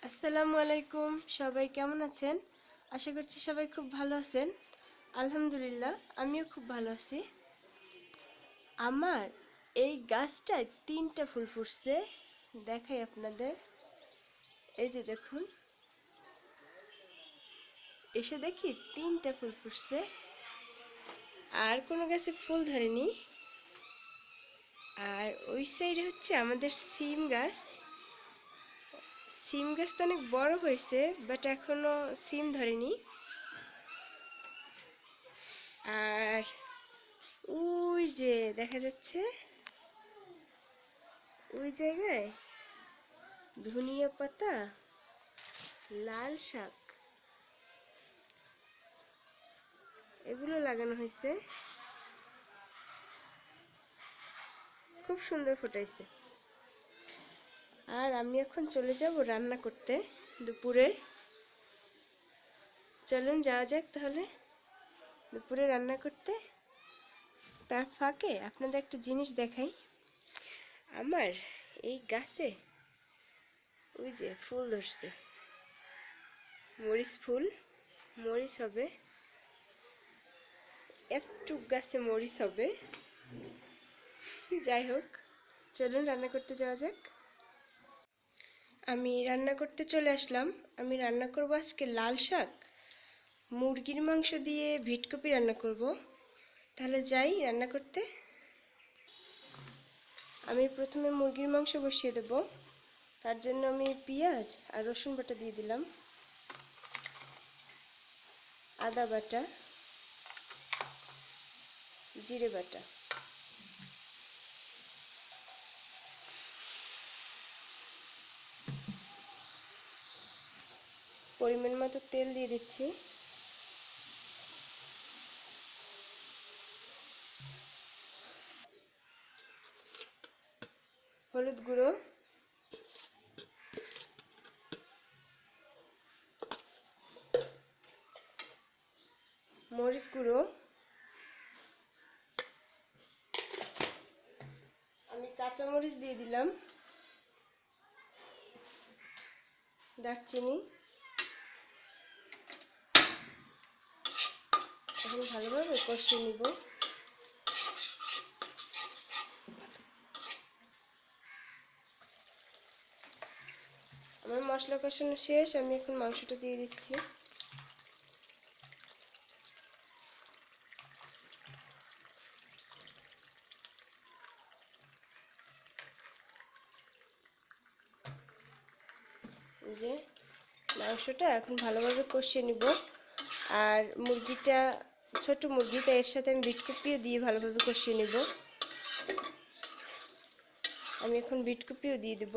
আসসালামু আলাইকুম। সবাই কেমন আছেন? আশা করছি সবাই খুব ভালো আছেন। আলহামদুলিল্লাহ, আমিও খুব ভালো আছি। আমার এই গাছটায় 3টা ফুল ফুটছে। দেখাই আপনাদের। এই যে দেখুন, এসে দেখি 3টা ফুল ফুটছে। আর কোনো গাছে ফুল ধরেনি। আর ওই সাইডে হচ্ছে আমাদের সিম গাছ। সিম গাছটা অনেক বড় হয়েছে, বাট এখনো সিম ধরেনি। আর ওই যে দেখা যাচ্ছে, ওই জায়গায় ধনিয়া পাতা, লাল শাক এগুলো লাগানো হয়েছে। খুব সুন্দর ফুটাইছে। আর আমি এখন চলে যাব রান্না করতে দুপুরের। চলুন যাওয়া যাক তাহলে দুপুরে রান্না করতে। তার ফাঁকে আপনাদের একটা জিনিস দেখাই। আমার এই গাছে ওই যে ফুল ধরছে, মরিচ ফুল। মরিচ হবে, একটু গাছে মরিচ হবে। যাই হোক, চলুন রান্না করতে যাওয়া যাক। আমি রান্না করতে চলে আসলাম। আমি রান্না করব আজকে লাল শাক, মুরগির মাংস দিয়ে ভিটকপি রান্না করব। তাহলে যাই রান্না করতে। আমি প্রথমে মুরগির মাংস বসিয়ে দেব। তার জন্য আমি পেঁয়াজ আর রসুন বাটা দিয়ে দিলাম, আদা বাটা, জিরে বাটা। পরিমাণ মতো তেল দিয়ে দিচ্ছি। হলুদ গুঁড়ো, মরিচ গুঁড়ো, আমি কাঁচা মরিচ দিয়ে দিলাম, দারচিনি। এখন ভালোভাবে কষিয়ে নিব। আমার মশলা কষানো শেষ, আমি এখন মাংসটা দিয়ে দিচ্ছি। যে মাংসটা এখন ভালোভাবে কষিয়ে নিব। আর মুরগিটা ছোট মুরগি, তাই এর সাথে আমি বিটকপিও দিয়ে ভালোভাবে কষিয়ে নিব। আমি এখন বিটকপিও দিয়ে দেব।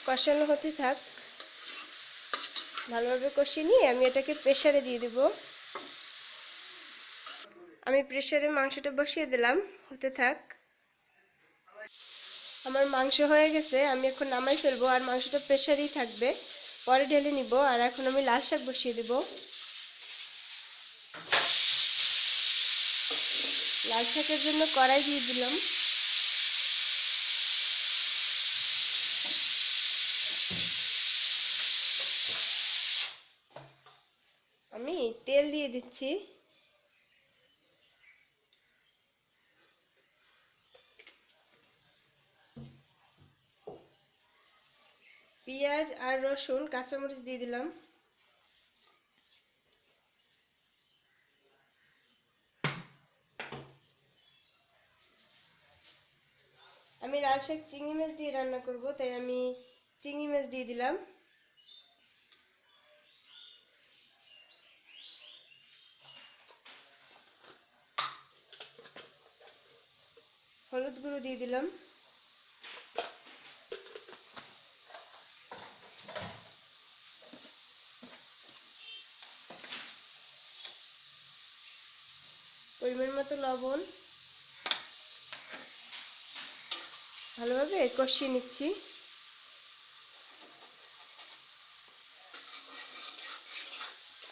কষানো হতে থাক। ভালোভাবে কষিয়ে নিয়ে আমি এটাকে প্রেসারে দিয়ে দেব। আমি প্রেসারে মাংসটা বসিয়ে দিলাম, হতে থাক। আমার মাংস হয়ে গেছে, আমি এখন নামাই ফেলবো। আর মাংসটা প্রেসারেই থাকবে, পরে ঢেলে নিব। আর এখন আমি লাল শাক বসিয়ে দেব। লাল শাকের জন্য কড়াই দিয়ে দিলাম। আমি তেল দিয়ে দিচ্ছি। পেঁয়াজ আর রসুন কাঁচামরিচ দিয়ে দিলাম। আমি লাল শাক চিংড়ি মাছ দিয়ে রান্না করব, তাই আমি চিংড়ি মাছ দিয়ে দিলাম। হলুদ গুঁড়ো দিয়ে দিলাম। পরিমাণ মতো লবণ, ভালোভাবে কষিয়ে নিচ্ছি।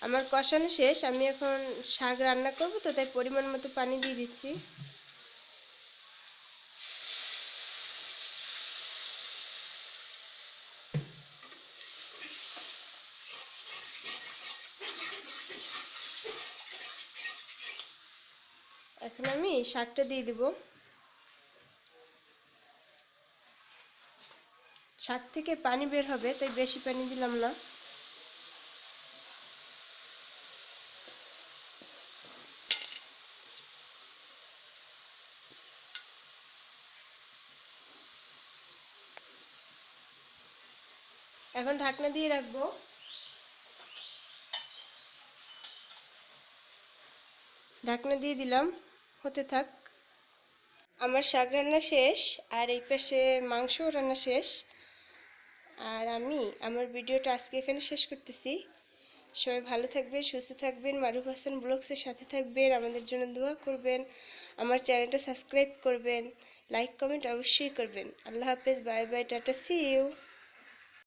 আমার কষানো শেষ, আমি এখন শাক রান্না করব, তো তাই পরিমাণ মতো পানি দিয়ে দিচ্ছি। এখন আমি শাকটা দিয়ে দিব। শাক থেকে পানি বের হবে, তাই বেশি পানি দিলাম না। এখন ঢাকনা দিয়ে রাখবো। ঢাকনা দিয়ে দিলাম, হতে থাক। আমার শাক রান্না শেষ, আর এই পাশে মাংসও রান্না শেষ। আর আমি আমার ভিডিওটা আজকে এখানে শেষ করতেছি। সবাই ভালো থাকবেন, সুস্থ থাকবেন, মারুফ হাসান ব্লগসের সাথে থাকবেন, আমাদের জন্য দোয়া করবেন, আমার চ্যানেলটা সাবস্ক্রাইব করবেন, লাইক কমেন্ট অবশ্যই করবেন। আল্লাহ হাফেজ, bye bye, tata, see you.